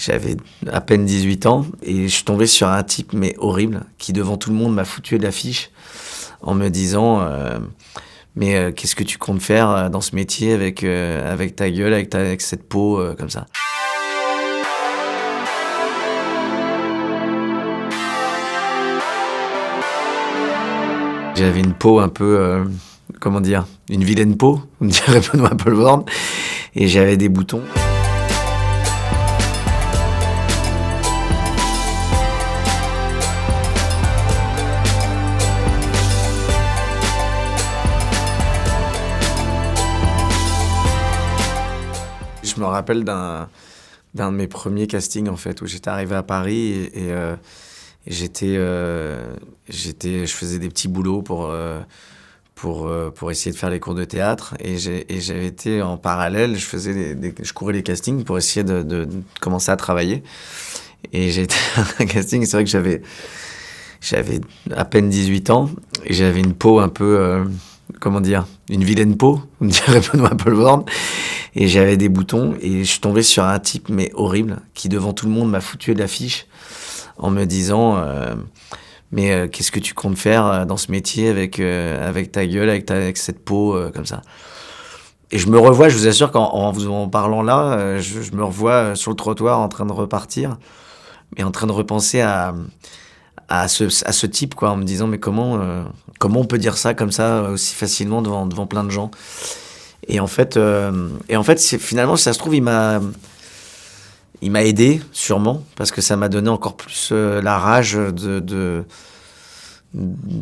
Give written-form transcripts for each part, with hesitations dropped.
J'avais à peine 18 ans et je suis tombé sur un type, mais horrible, qui devant tout le monde m'a foutu de l'affiche en me disant qu'est-ce que tu comptes faire dans ce métier avec ta gueule, avec cette peau comme ça. J'avais une peau un peu, comment dire, une vilaine peau, on dirait Benoît Poelvoorde, et j'avais des boutons. Je me rappelle d'un de mes premiers castings en fait, où j'étais arrivé à Paris et je faisais des petits boulots pour essayer de faire les cours de théâtre et j'avais été en parallèle, je courais les castings pour essayer de commencer à travailler. Et j'ai été à un casting, c'est vrai que j'avais à peine 18 ans et j'avais une peau un peu, comment dire, une vilaine peau, on dirait Benoît Poelvoorde, et j'avais des boutons et je suis tombé sur un type, mais horrible, qui devant tout le monde m'a foutu de l'affiche en me disant qu'est-ce que tu comptes faire dans ce métier avec ta gueule, avec cette peau comme ça. Et je me revois, je vous assure qu'en vous en parlant là, je me revois sur le trottoir en train de repartir et en train de repenser à ce type, quoi, en me disant mais comment on peut dire ça comme ça aussi facilement devant plein de gens. Et en fait finalement, si ça se trouve, il m'a aidé sûrement, parce que ça m'a donné encore plus la rage de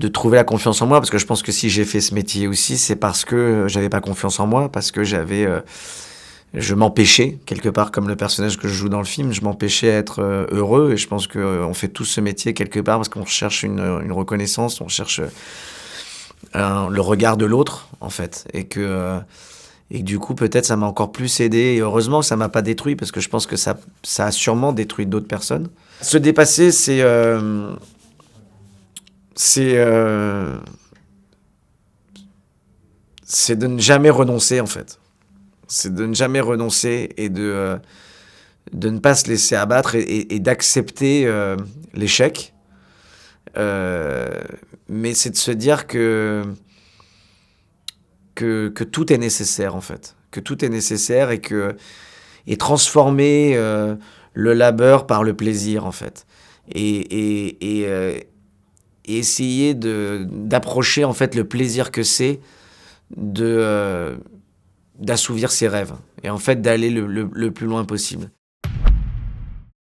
trouver la confiance en moi, parce que je pense que si j'ai fait ce métier aussi, c'est parce que j'avais pas confiance en moi, parce que je m'empêchais, quelque part, comme le personnage que je joue dans le film, je m'empêchais à être heureux, et je pense qu'on fait tous ce métier quelque part parce qu'on cherche une reconnaissance, on cherche le regard de l'autre, en fait, et que du coup, peut-être, ça m'a encore plus aidé, et heureusement que ça m'a pas détruit, parce que je pense que ça a sûrement détruit d'autres personnes. Se dépasser, c'est de ne jamais renoncer, en fait. C'est de ne jamais renoncer et de ne pas se laisser abattre et d'accepter l'échec. Mais c'est de se dire que tout est nécessaire, en fait. Que tout est nécessaire et transformer le labeur par le plaisir, en fait. Et essayer d'approcher, en fait, le plaisir que c'est d'assouvir ses rêves. Et en fait, d'aller le plus loin possible.